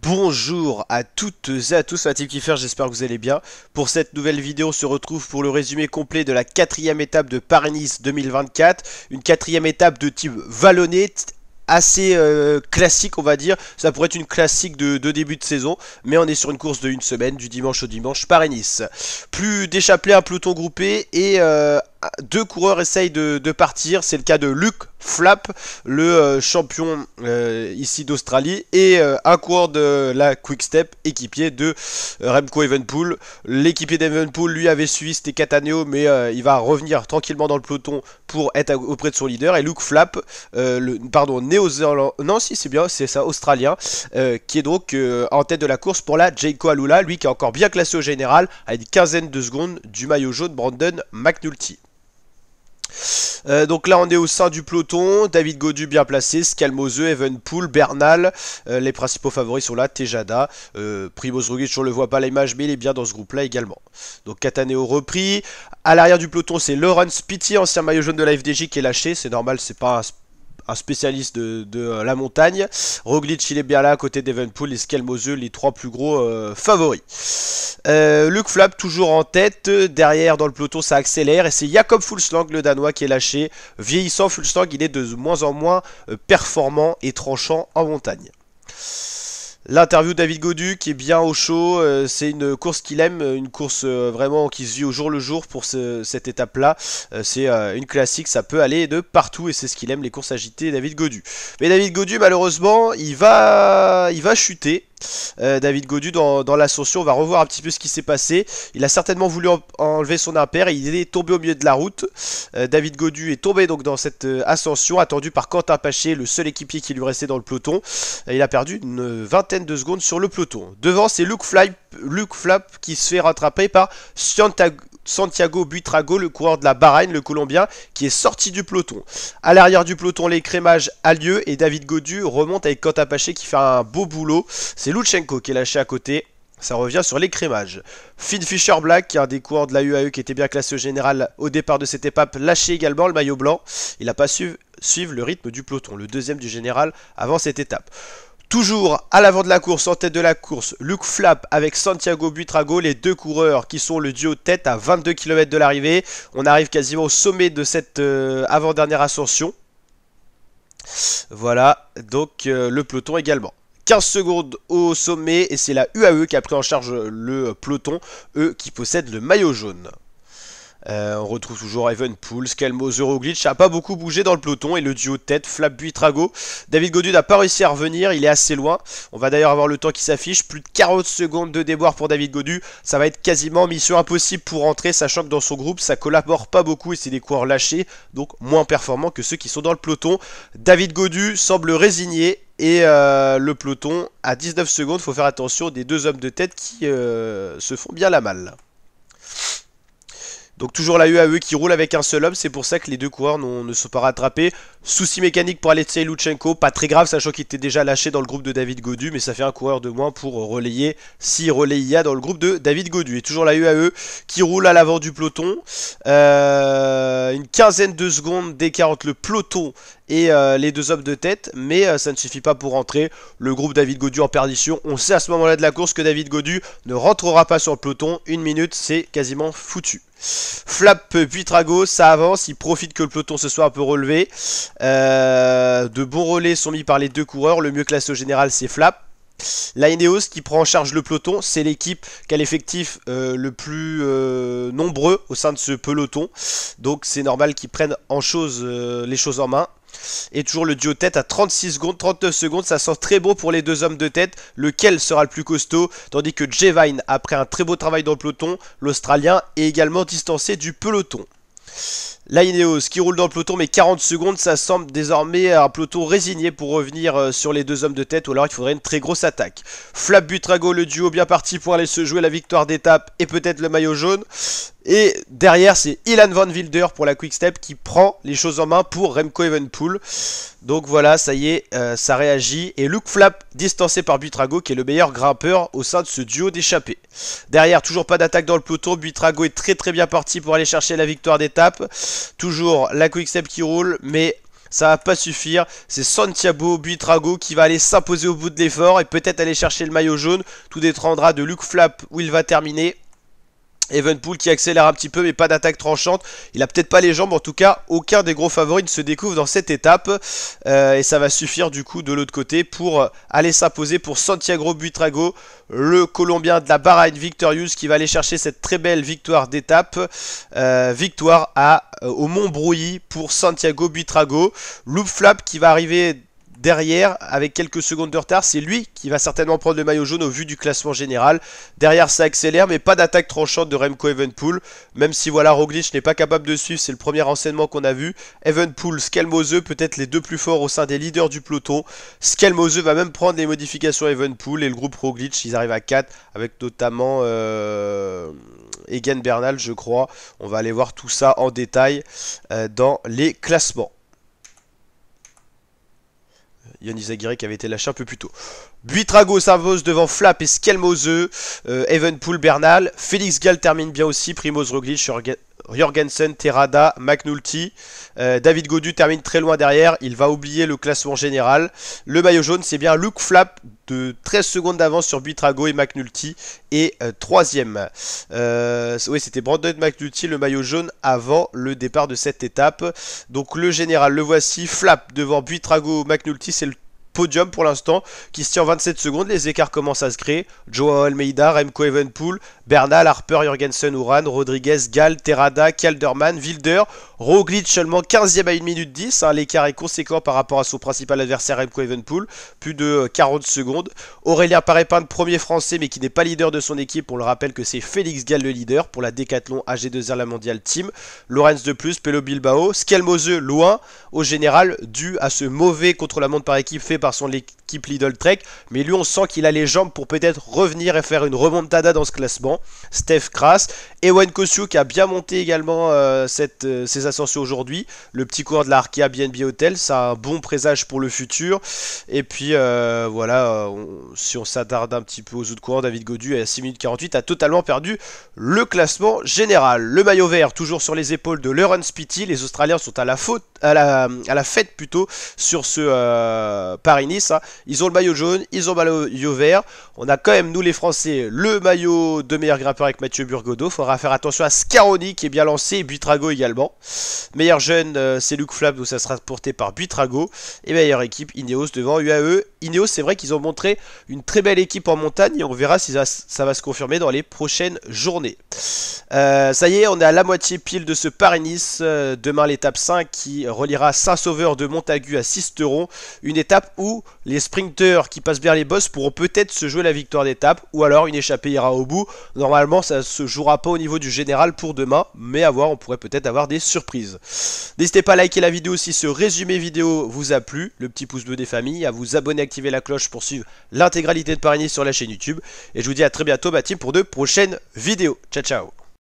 Bonjour à toutes et à tous, la team Kiffer, j'espère que vous allez bien. Pour cette nouvelle vidéo, on se retrouve pour le résumé complet de la quatrième étape de Paris-Nice 2024. Une quatrième étape de type vallonné, assez classique on va dire. Ça pourrait être une classique de début de saison, mais on est sur une course de une semaine, du dimanche au dimanche, Paris-Nice. Plus d'échapper un peloton groupé et deux coureurs essayent de partir. C'est le cas de Luke Flap, le champion ici d'Australie, et un coureur de la Quick Step, équipier de Remco Evenepoel. L'équipier d'Evenepoel lui avait suivi, c'était Cataneo, mais il va revenir tranquillement dans le peloton pour être auprès de son leader. Et Luke Flap, néo-zélandais, non si c'est bien, c'est ça, australien, qui est donc en tête de la course pour la Jayco Alula, lui qui est encore bien classé au général à une quinzaine de secondes du maillot jaune Brandon McNulty. Donc là on est au sein du peloton, David Gaudu bien placé, Scalmose, Evenepoel, Bernal, les principaux favoris sont là, Tejada, Primoz Roglic, on le voit pas à l'image mais il est bien dans ce groupe là également. Donc Cataneo repris, à l'arrière du peloton c'est Laurens Pitty, ancien maillot jaune de la FDJ qui est lâché, c'est normal, c'est pas un spécialiste de la montagne. Roglic il est bien là à côté d'Evenepoel et Scalmose, les trois plus gros favoris. Luke Flap toujours en tête, derrière dans le peloton ça accélère et c'est Jakob Fuglsang le danois qui est lâché. Vieillissant, Fuglsang il est de moins en moins performant et tranchant en montagne. L'interview de David Gaudu qui est bien au chaud, c'est une course qu'il aime, une course vraiment qui se vit au jour le jour pour cette étape là, c'est une classique, ça peut aller de partout et c'est ce qu'il aime, les courses agitées, David Gaudu. Mais David Gaudu malheureusement il va chuter. David Gaudu dans l'ascension, on va revoir un petit peu ce qui s'est passé. Il a certainement voulu enlever son impair et il est tombé au milieu de la route. David Gaudu est tombé donc dans cette ascension, attendu par Quentin Paché, le seul équipier qui lui restait dans le peloton. Il a perdu une vingtaine de secondes sur le peloton. Devant c'est Luke Flap qui se fait rattraper par Santiago Buitrago, le coureur de la Bahreïn, le Colombien, qui est sorti du peloton. À l'arrière du peloton, l'écrémage a lieu et David Gaudu remonte avec Quentin Paché qui fait un beau boulot. C'est Lutsenko qui est lâché à côté. Ça revient sur l'écrémage. Finn Fisher Black, qui est un des coureurs de la UAE qui était bien classé au général au départ de cette étape, lâché également le maillot blanc. Il n'a pas su suivre le rythme du peloton, le deuxième du général avant cette étape. Toujours à l'avant de la course, en tête de la course, Luke Flap avec Santiago Buitrago, les deux coureurs qui sont le duo de tête à 22 km de l'arrivée. On arrive quasiment au sommet de cette avant-dernière ascension. Voilà, donc le peloton également. 15 secondes au sommet et c'est la UAE qui a pris en charge le peloton, eux qui possèdent le maillot jaune. On retrouve toujours Evenepoel, Scalmose, Roglic, n'a pas beaucoup bougé dans le peloton et le duo de tête, Flap Buitrago. David Gaudu n'a pas réussi à revenir, il est assez loin. On va d'ailleurs avoir le temps qui s'affiche, plus de 40 secondes de déboire pour David Gaudu. Ça va être quasiment mission impossible pour rentrer, sachant que dans son groupe ça collabore pas beaucoup et c'est des coureurs lâchés, donc moins performants que ceux qui sont dans le peloton. David Gaudu semble résigné. Et le peloton à 19 secondes, il faut faire attention des deux hommes de tête qui se font bien la malle. Donc toujours la UAE qui roule avec un seul homme, c'est pour ça que les deux coureurs ne sont pas rattrapés. Souci mécanique pour Alexei Lutsenko, pas très grave sachant qu'il était déjà lâché dans le groupe de David Gaudu, mais ça fait un coureur de moins pour relayer, si relais il y a dans le groupe de David Gaudu. Et toujours la UAE qui roule à l'avant du peloton, une quinzaine de secondes d'écart entre le peloton et les deux hommes de tête, mais ça ne suffit pas pour rentrer. Le groupe David Gaudu en perdition, on sait à ce moment là de la course que David Gaudu ne rentrera pas sur le peloton, une minute c'est quasiment foutu. Flap Buitrago, ça avance, il profite que le peloton se soit un peu relevé. De bons relais sont mis par les deux coureurs, le mieux classé au général c'est Flap. La Ineos qui prend en charge le peloton, c'est l'équipe qui a l'effectif le plus nombreux au sein de ce peloton. Donc c'est normal qu'ils prennent les choses en main. Et toujours le duo tête à 36 secondes, 39 secondes, ça sent très beau pour les deux hommes de tête, lequel sera le plus costaud, tandis que Jevine, après un très beau travail dans le peloton, l'Australien est également distancé du peloton. La Ineos qui roule dans le peloton mais 40 secondes, ça semble désormais un peloton résigné pour revenir sur les deux hommes de tête ou alors il faudrait une très grosse attaque. Flap Buitrago, le duo bien parti pour aller se jouer la victoire d'étape et peut-être le maillot jaune. Et derrière c'est Ilan Van Wilder pour la Quick Step qui prend les choses en main pour Remco Evenepoel. Donc voilà, ça y est, ça réagit. Et Luke Flap distancé par Buitrago qui est le meilleur grimpeur au sein de ce duo d'échappés. Derrière, toujours pas d'attaque dans le peloton. Buitrago est très bien parti pour aller chercher la victoire d'étape. Toujours la Quick Step qui roule, mais Ça va pas suffire. C'est Santiago Buitrago qui va aller s'imposer au bout de l'effort et peut-être aller chercher le maillot jaune. Tout dépendra de Luke Flap où il va terminer. Evenpool qui accélère un petit peu mais pas d'attaque tranchante. Il a peut-être pas les jambes, en tout cas aucun des gros favoris ne se découvre dans cette étape. Et ça va suffire du coup de l'autre côté pour aller s'imposer pour Santiago Buitrago, le Colombien de la Bahrain Victorious, qui va aller chercher cette très belle victoire d'étape. Victoire au Mont Brouilly pour Santiago Buitrago. Loop Flap qui va arriver derrière avec quelques secondes de retard, c'est lui qui va certainement prendre le maillot jaune au vu du classement général. Derrière ça accélère mais pas d'attaque tranchante de Remco Evenepoel, même si voilà Roglic n'est pas capable de suivre, c'est le premier renseignement qu'on a vu. Evenepoel, Skelmose peut-être les deux plus forts au sein des leaders du peloton. Skelmose va même prendre les modifications Evenepoel et le groupe Roglic ils arrivent à 4 avec notamment Egan Bernal je crois. On va aller voir tout ça en détail dans les classements. Yann Izagirre qui avait été lâché un peu plus tôt. Buitrago s'impose devant Flap et Skelmose. Evenepoel, Bernal. Félix Gall termine bien aussi. Primoz Roglic, Jorgensen, Terrada, McNulty. David Gaudu termine très loin derrière. Il va oublier le classement général. Le maillot jaune, c'est bien Luke Flap de 13 secondes d'avance sur Buitrago et McNulty. Et troisième. Oui, c'était Brandon McNulty, le maillot jaune, avant le départ de cette étape. Donc le général, le voici. Flap devant Buitrago, McNulty, c'est le podium pour l'instant qui se tient en 27 secondes. Les écarts commencent à se créer. Joao Almeida, Remco Evenepoel, Bernal, Harper, Jorgensen, Uran, Rodriguez, Gall, Terrada, Kelderman, Wilder, Roglic seulement 15e à 1 minute 10. L'écart est conséquent par rapport à son principal adversaire Remco Evenepoel. Plus de 40 secondes. Aurélien Parépin, premier français mais qui n'est pas leader de son équipe. On le rappelle que c'est Félix Gall le leader pour la Decathlon AG2R la Mondial Team. Lorenz de plus, Pello Bilbao. Skelmose loin au général dû à ce mauvais contre-la-montre par équipe fait par son équipe Lidl Trek, mais lui on sent qu'il a les jambes pour peut-être revenir et faire une remontada dans ce classement. Steph Kras, Ewan Kosciuk qui a bien monté également ses ascensions aujourd'hui, le petit coureur de la Arkea BNB Hotel, c'est un bon présage pour le futur. Et puis voilà, si on s'attarde un petit peu aux autres coureurs, David Gaudu à 6 minutes 48 a totalement perdu le classement général. Le maillot vert toujours sur les épaules de Laurens Pitty, les Australiens sont à la fête plutôt sur ce Paris-Nice. Ils ont le maillot jaune, ils ont le maillot vert. On a quand même, nous les Français, le maillot de meilleur grimpeur avec Mathieu Burgodeau. Faudra faire attention à Scaroni qui est bien lancé et Buitrago également. Meilleur jeune, c'est Luke Flap, donc ça sera porté par Buitrago. Et meilleure équipe, Ineos devant UAE. Ineos, c'est vrai qu'ils ont montré une très belle équipe en montagne et on verra si ça va se confirmer dans les prochaines journées. Ça y est, on est à la moitié pile de ce Paris-Nice. Demain, l'étape 5 qui reliera Saint-Sauveur de Montagu à Sisteron. Une étape où les sprinteurs qui passent bien les bosses pourront peut-être se jouer la victoire d'étape ou alors une échappée ira au bout. Normalement, ça se jouera pas au niveau du général pour demain, mais à voir, on pourrait peut-être avoir des surprises. N'hésitez pas à liker la vidéo si ce résumé vidéo vous a plu, le petit pouce bleu des familles, à vous abonner, activer la cloche pour suivre l'intégralité de Paris-Nice sur la chaîne YouTube. Et je vous dis à très bientôt ma team pour de prochaines vidéos. Ciao ciao.